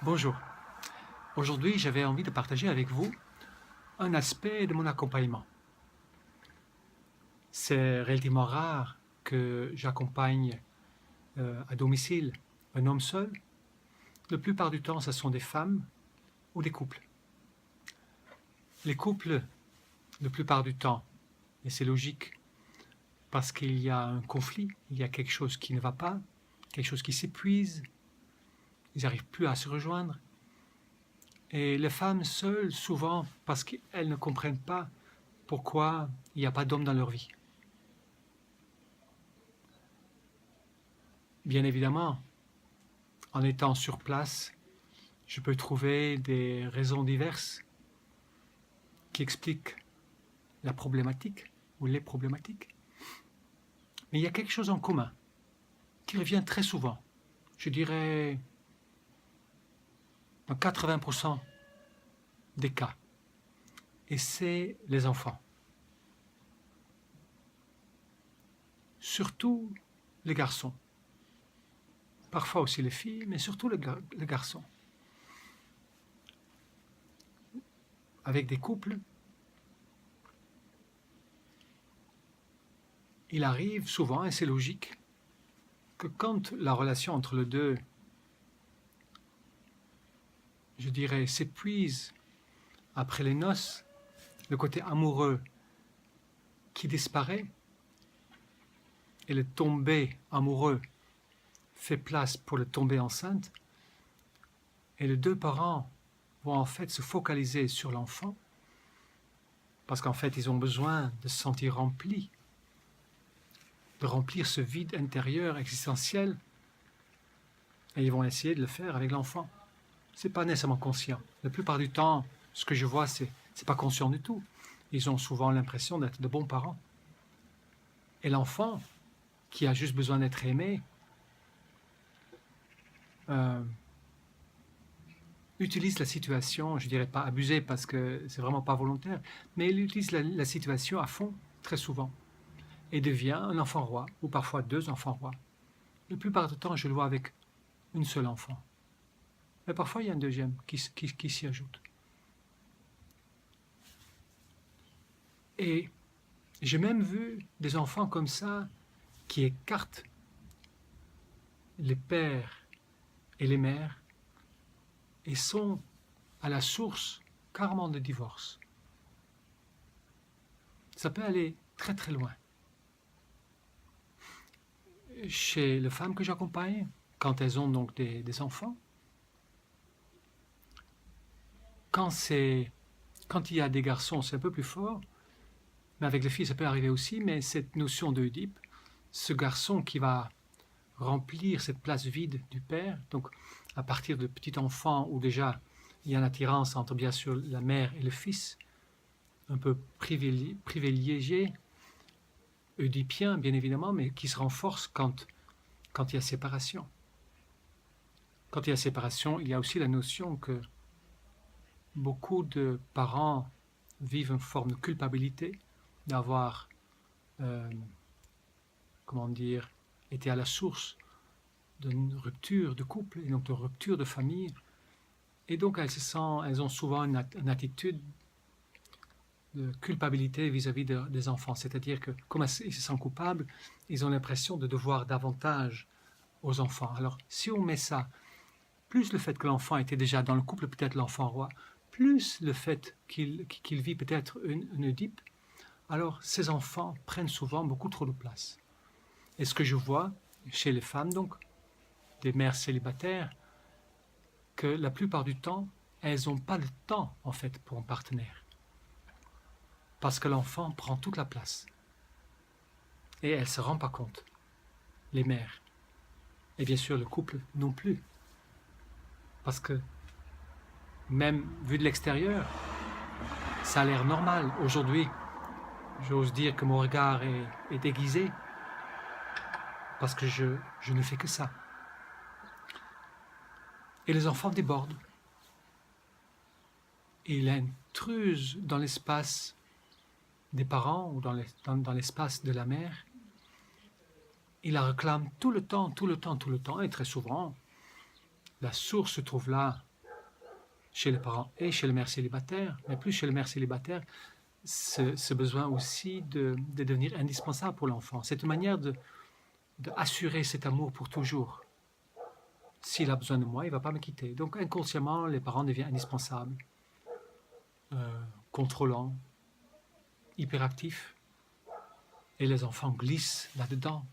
Bonjour. Aujourd'hui, j'avais envie de partager avec vous un aspect de mon accompagnement. C'est relativement rare que j'accompagne à domicile un homme seul. La plupart du temps, ce sont des femmes ou des couples. Les couples, la plupart du temps, et c'est logique, parce qu'il y a un conflit, il y a quelque chose qui ne va pas, quelque chose qui s'épuise, ils n'arrivent plus à se rejoindre. Et les femmes seules, souvent, parce qu'elles ne comprennent pas pourquoi il n'y a pas d'homme dans leur vie. Bien évidemment, en étant sur place, je peux trouver des raisons diverses qui expliquent la problématique ou les problématiques. Mais il y a quelque chose en commun qui revient très souvent. Je dirais dans 80% des cas. Et c'est les enfants. Surtout les garçons. Parfois aussi les filles, mais surtout les garçons. Avec des couples, il arrive souvent, et c'est logique, que quand la relation entre les deux, je dirais, s'épuise après les noces, le côté amoureux qui disparaît, et le tombé amoureux fait place pour le tombé enceinte, et les deux parents vont en fait se focaliser sur l'enfant, parce qu'en fait ils ont besoin de se sentir remplis, de remplir ce vide intérieur existentiel, et ils vont essayer de le faire avec l'enfant. C'est pas nécessairement conscient. La plupart du temps, ce que je vois, c'est pas conscient du tout. Ils ont souvent l'impression d'être de bons parents. Et l'enfant, qui a juste besoin d'être aimé, utilise la situation, je dirais pas abuser parce que c'est vraiment pas volontaire, mais il utilise la situation à fond, très souvent, et devient un enfant roi, ou parfois deux enfants rois. La plupart du temps, je le vois avec une seule enfant. Mais parfois, il y a un deuxième qui s'y ajoute. Et j'ai même vu des enfants comme ça qui écartent les pères et les mères et sont à la source carrément de divorce. Ça peut aller très très loin. Chez les femmes que j'accompagne, quand elles ont donc des enfants, quand il y a des garçons, c'est un peu plus fort, mais avec les filles, ça peut arriver aussi, mais cette notion d'Oedipe, ce garçon qui va remplir cette place vide du père, donc à partir de petit enfant où déjà il y a une attirance entre bien sûr la mère et le fils, un peu privilégié, oedipien bien évidemment, mais qui se renforce quand il y a séparation. Quand il y a séparation, il y a aussi la notion que beaucoup de parents vivent une forme de culpabilité d'avoir, été à la source d'une rupture de couple et donc de rupture de famille. Et donc elles ont souvent une attitude de culpabilité vis-à-vis des enfants. C'est-à-dire que comme ils se sentent coupables, ils ont l'impression de devoir davantage aux enfants. Alors si on met ça, plus le fait que l'enfant était déjà dans le couple, peut-être l'enfant roi, plus le fait qu'il vit peut-être une Oedipe, alors ces enfants prennent souvent beaucoup trop de place. Et ce que je vois chez les femmes, donc, des mères célibataires, que la plupart du temps, elles n'ont pas le temps, en fait, pour un partenaire. Parce que l'enfant prend toute la place. Et elles ne se rendent pas compte, les mères. Et bien sûr, le couple non plus. Parce que, même vu de l'extérieur, ça a l'air normal. Aujourd'hui, j'ose dire que mon regard est déguisé. Parce que je ne fais que ça. Et les enfants débordent. Et il intruse dans l'espace des parents ou dans l'espace de la mère. Il la réclame tout le temps, et très souvent, la source se trouve là, chez les parents et chez le mère célibataire, mais plus chez le mère célibataire, ce besoin aussi de devenir indispensable pour l'enfant. C'est une manière d'assurer cet amour pour toujours. S'il a besoin de moi, il ne va pas me quitter. Donc inconsciemment, les parents deviennent indispensables, contrôlants, hyperactifs, et les enfants glissent là-dedans.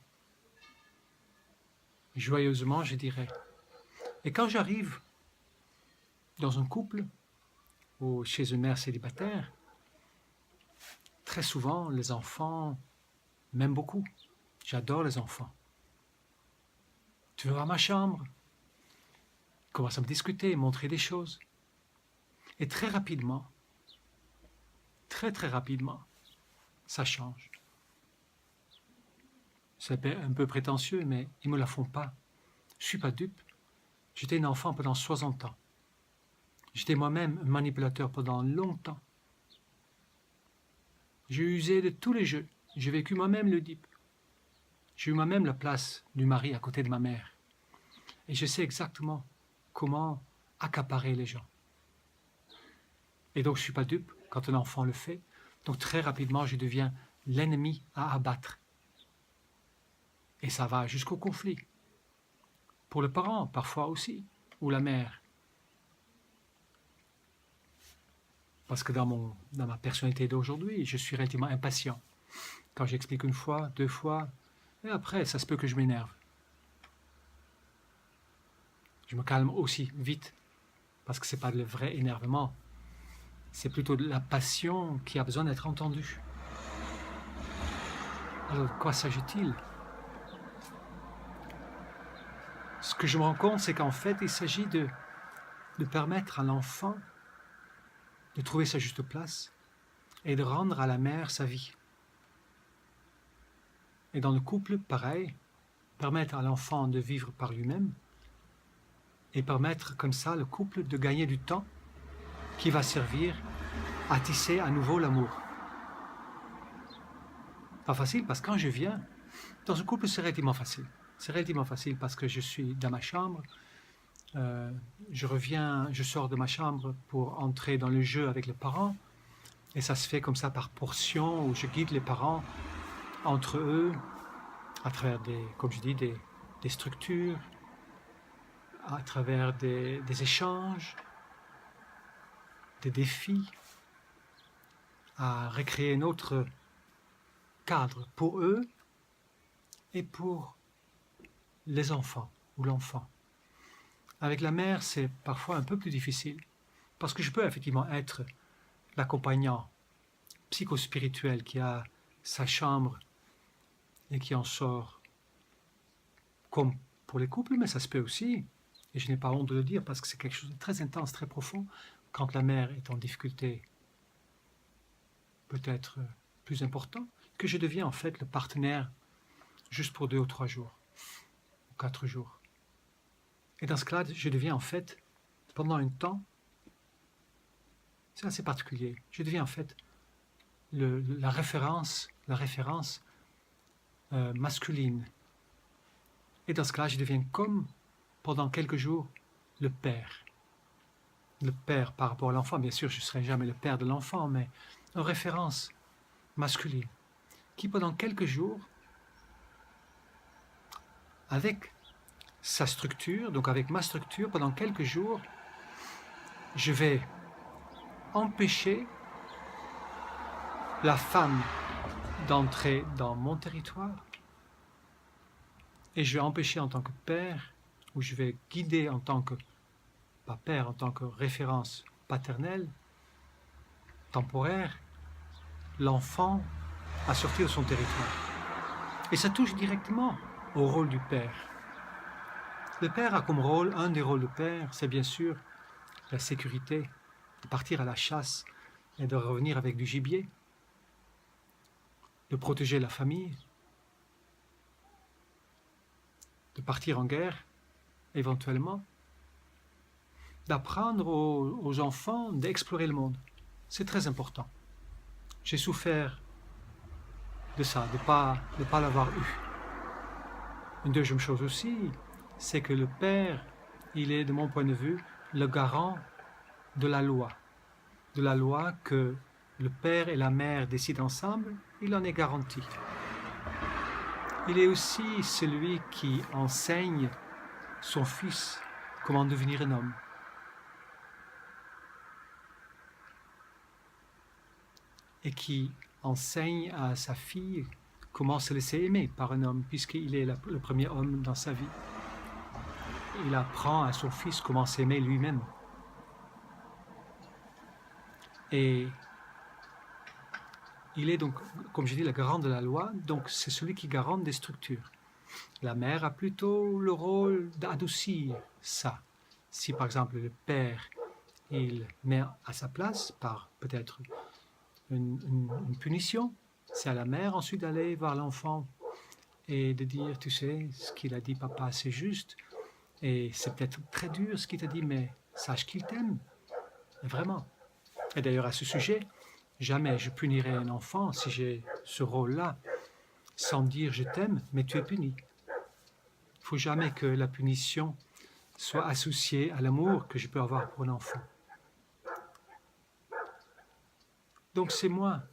Joyeusement, je dirais. Et quand j'arrive dans un couple ou chez une mère célibataire, très souvent, les enfants m'aiment beaucoup. J'adore les enfants. Tu veux voir ma chambre? Ils commencent à me discuter, montrer des choses. Et très rapidement, très rapidement, ça change. C'est un peu prétentieux, mais ils ne me la font pas. Je ne suis pas dupe. J'étais un enfant pendant 60 ans. J'étais moi-même un manipulateur pendant longtemps. J'ai usé de tous les jeux. J'ai vécu moi-même le dupe. J'ai eu moi-même la place du mari à côté de ma mère. Et je sais exactement comment accaparer les gens. Et donc je ne suis pas dupe quand un enfant le fait. Donc très rapidement, je deviens l'ennemi à abattre. Et ça va jusqu'au conflit. Pour le parent, parfois aussi, ou la mère. Parce que dans ma personnalité d'aujourd'hui, je suis relativement impatient. Quand j'explique une fois, 2 fois, et après, ça se peut que je m'énerve. Je me calme aussi vite, parce que ce n'est pas le vrai énervement. C'est plutôt de la passion qui a besoin d'être entendue. Alors, de quoi s'agit-il? Ce que je me rends compte, c'est qu'en fait, il s'agit de permettre à l'enfant de trouver sa juste place et de rendre à la mère sa vie. Et dans le couple, pareil, permettre à l'enfant de vivre par lui-même et permettre comme ça le couple de gagner du temps qui va servir à tisser à nouveau l'amour. Pas facile parce que quand je viens, dans un couple c'est relativement facile. C'est relativement facile parce que je suis dans ma chambre, je sors de ma chambre pour entrer dans le jeu avec les parents et ça se fait comme ça par portions où je guide les parents entre eux à travers comme je dis, des structures, à travers des échanges, des défis, à recréer un autre cadre pour eux et pour les enfants ou l'enfant. Avec la mère, c'est parfois un peu plus difficile parce que je peux effectivement être l'accompagnant psychospirituel qui a sa chambre et qui en sort comme pour les couples, mais ça se peut aussi, et je n'ai pas honte de le dire parce que c'est quelque chose de très intense, très profond, quand la mère est en difficulté peut-être plus important, que je deviens en fait le partenaire juste pour 2 ou 3 jours, ou 4 jours. Et dans ce cas-là, je deviens en fait, pendant un temps, c'est assez particulier, je deviens en fait la référence masculine. Et dans ce cas-là, je deviens comme, pendant quelques jours, le père. Le père par rapport à l'enfant, bien sûr, je ne serai jamais le père de l'enfant, mais une référence masculine, qui pendant quelques jours, avec sa structure, donc avec ma structure, pendant quelques jours, je vais empêcher la femme d'entrer dans mon territoire et je vais empêcher en tant que père, ou je vais guider en tant que, pas père, en tant que référence paternelle, temporaire, l'enfant à sortir de son territoire. Et ça touche directement au rôle du père. Le père a comme rôle, un des rôles du père, c'est bien sûr la sécurité, de partir à la chasse et de revenir avec du gibier, de protéger la famille, de partir en guerre, éventuellement, d'apprendre aux enfants d'explorer le monde. C'est très important. J'ai souffert de ça, de ne pas l'avoir eu. Une deuxième chose aussi, c'est que le père, il est, de mon point de vue, le garant de la loi que le père et la mère décident ensemble, il en est garanti. Il est aussi celui qui enseigne son fils comment devenir un homme. Et qui enseigne à sa fille comment se laisser aimer par un homme, puisqu'il est le premier homme dans sa vie. Il apprend à son fils comment s'aimer lui-même. Et il est donc, comme je dis, le garant de la loi, donc c'est celui qui garante des structures. La mère a plutôt le rôle d'adoucir ça. Si par exemple le père, il met à sa place par peut-être une punition, c'est à la mère ensuite d'aller voir l'enfant et de dire, tu sais, ce qu'il a dit papa c'est juste, et c'est peut-être très dur ce qu'il t'a dit, mais sache qu'il t'aime, vraiment. Et d'ailleurs à ce sujet, jamais je punirai un enfant si j'ai ce rôle-là, sans dire je t'aime, mais tu es puni. Il ne faut jamais que la punition soit associée à l'amour que je peux avoir pour un enfant. Donc c'est moi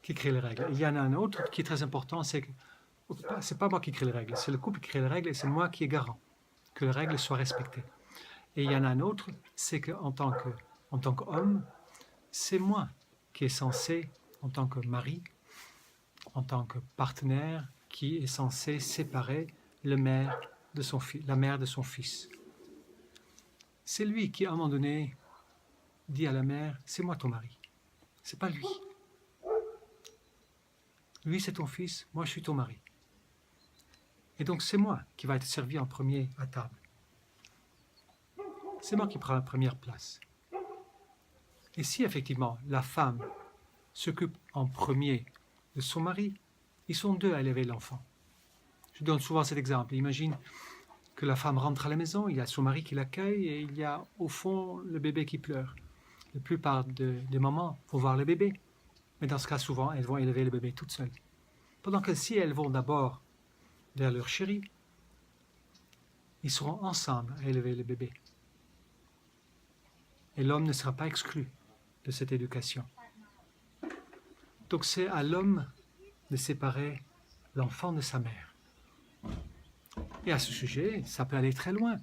qui crée les règles. Il y en a un autre qui est très important, c'est que c'est pas moi qui crée les règles, c'est le couple qui crée les règles et c'est moi qui est garant que les règles soient respectées. Et il y en a un autre, c'est qu'en tant qu'homme, c'est moi qui est censé, en tant que mari, en tant que partenaire, qui est censé séparer la mère de son fils. C'est lui qui, à un moment donné, dit à la mère, c'est moi ton mari, c'est pas lui. Lui, c'est ton fils, moi, je suis ton mari. Et donc, c'est moi qui va être servi en premier à table. C'est moi qui prends la première place. Et si, effectivement, la femme s'occupe en premier de son mari, ils sont deux à élever l'enfant. Je donne souvent cet exemple. Imagine que la femme rentre à la maison, il y a son mari qui l'accueille et il y a au fond le bébé qui pleure. La plupart des mamans vont voir le bébé, mais dans ce cas, souvent, elles vont élever le bébé toutes seules. Pendant que si elles vont d'abord vers leur chéri, ils seront ensemble à élever le bébé. Et l'homme ne sera pas exclu de cette éducation. Donc c'est à l'homme de séparer l'enfant de sa mère. Et à ce sujet, ça peut aller très loin.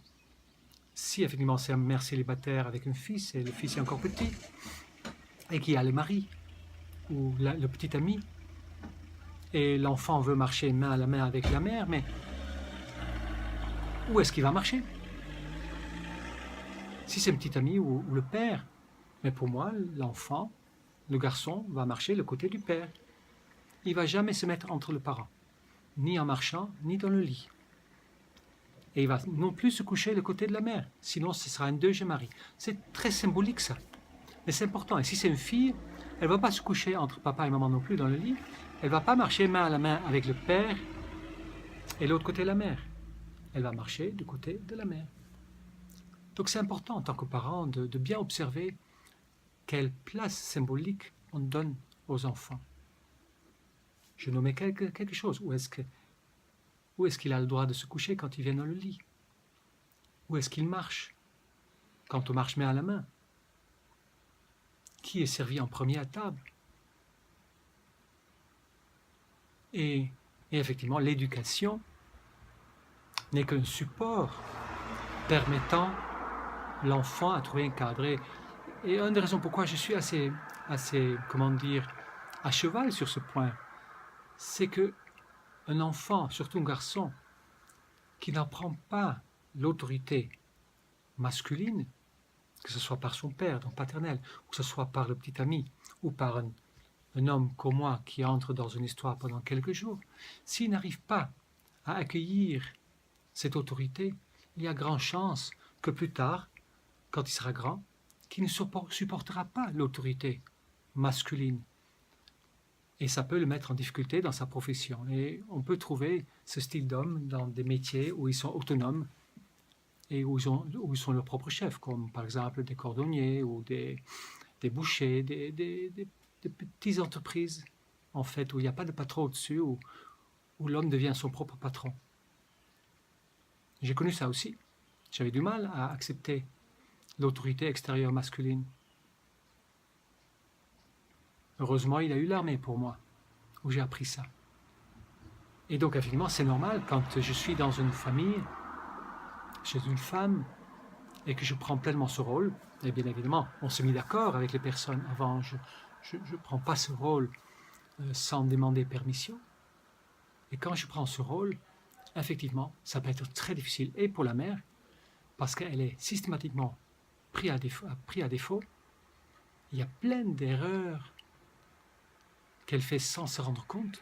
Si effectivement c'est une mère célibataire avec un fils, et le fils est encore petit, et qu'il y a le mari, ou le petit ami, et l'enfant veut marcher main à la main avec la mère, mais où est-ce qu'il va marcher? Si c'est un petit ami ou le père, mais pour moi, l'enfant, le garçon, va marcher le côté du père. Il ne va jamais se mettre entre les parents, ni en marchant, ni dans le lit. Et il va non plus se coucher le côté de la mère, sinon ce sera un deuxième mari. C'est très symbolique ça, mais c'est important. Et si c'est une fille, elle ne va pas se coucher entre papa et maman non plus dans le lit, elle ne va pas marcher main à la main avec le père et l'autre côté la mère. Elle va marcher du côté de la mère. Donc c'est important en tant que parent de bien observer quelle place symbolique on donne aux enfants. Je nommais quelque chose. Où est-ce qu'il a le droit de se coucher quand il vient dans le lit? Où est-ce qu'il marche quand on marche main à la main? Qui est servi en premier à table? Et effectivement, l'éducation n'est qu'un support permettant l'enfant à trouver un cadre. Et une des raisons pourquoi je suis assez, comment dire, à cheval sur ce point, c'est que un enfant, surtout un garçon, qui n'apprend pas l'autorité masculine, que ce soit par son père, donc paternel, ou que ce soit par le petit ami, ou par un homme comme moi qui entre dans une histoire pendant quelques jours, s'il n'arrive pas à accueillir cette autorité, il y a grande chance que plus tard, quand il sera grand, qu'il ne supportera pas l'autorité masculine. Et ça peut le mettre en difficulté dans sa profession. Et on peut trouver ce style d'homme dans des métiers où ils sont autonomes et où ils sont leurs propres chefs, comme par exemple des cordonniers ou des bouchers, des petites entreprises, en fait, où il n'y a pas de patron au-dessus, où l'homme devient son propre patron. J'ai connu ça aussi. J'avais du mal à accepter l'autorité extérieure masculine. Heureusement, il a eu l'armée pour moi, où j'ai appris ça. Et donc, effectivement, c'est normal quand je suis dans une famille, chez une femme, et que je prends pleinement ce rôle, et bien évidemment, on se met d'accord avec les personnes avant, je ne prends pas ce rôle sans demander permission. Et quand je prends ce rôle, effectivement, ça peut être très difficile, et pour la mère, parce qu'elle est systématiquement prise à défaut. Il y a plein d'erreurs qu'elle fait sans se rendre compte.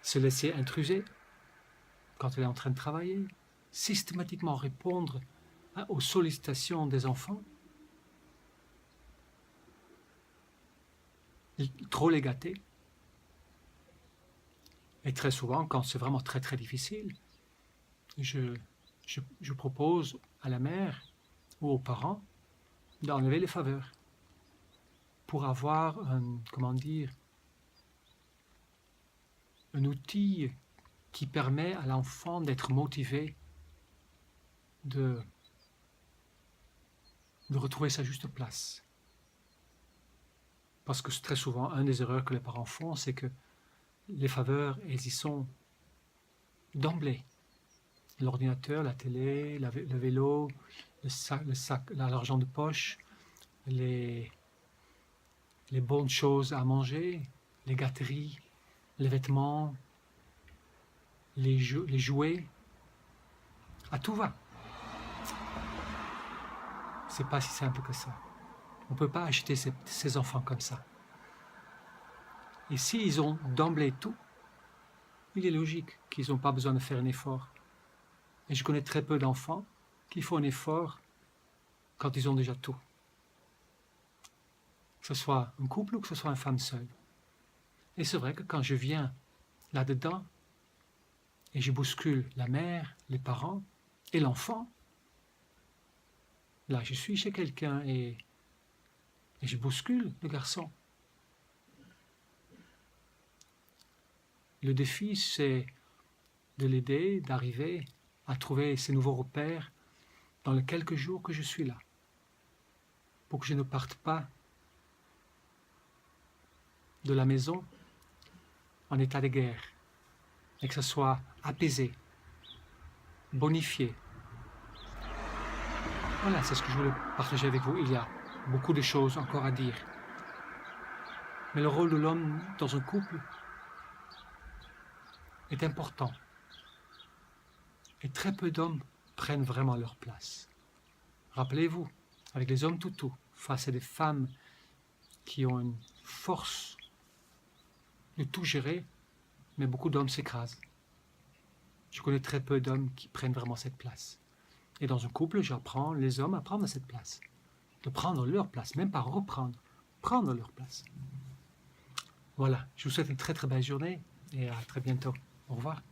Se laisser intruser quand elle est en train de travailler, systématiquement répondre aux sollicitations des enfants, trop les gâter. Et très souvent, quand c'est vraiment très très difficile, je propose à la mère ou aux parents d'enlever les faveurs pour avoir un outil qui permet à l'enfant d'être motivé, de retrouver sa juste place. Parce que très souvent, une des erreurs que les parents font, c'est que les faveurs, elles y sont d'emblée. L'ordinateur, la télé, le vélo, l'argent de poche, les bonnes choses à manger, les gâteries, les vêtements, les jouets, à tout va. C'est pas si simple que ça. On ne peut pas acheter ces enfants comme ça. Et s'ils ont d'emblée tout, il est logique qu'ils n'ont pas besoin de faire un effort. Et je connais très peu d'enfants qui font un effort quand ils ont déjà tout. Que ce soit un couple ou que ce soit une femme seule. Et c'est vrai que quand je viens là-dedans, et je bouscule la mère, les parents et l'enfant, là je suis chez quelqu'un et je bouscule le garçon. Le défi, c'est de l'aider, d'arriver à trouver ces nouveaux repères dans les quelques jours que je suis là, pour que je ne parte pas de la maison en état de guerre, et que ça soit apaisé, bonifié. Voilà, c'est ce que je voulais partager avec vous. Il y a beaucoup de choses encore à dire. Mais le rôle de l'homme dans un couple est important. Et très peu d'hommes prennent vraiment leur place. Rappelez-vous, avec les hommes toutous, face à des femmes qui ont une force de tout gérer, mais beaucoup d'hommes s'écrasent. Je connais très peu d'hommes qui prennent vraiment cette place. Et dans un couple, j'apprends les hommes à prendre cette place. De prendre leur place, même pas reprendre, prendre leur place. Voilà, je vous souhaite une très très belle journée et à très bientôt. Au revoir.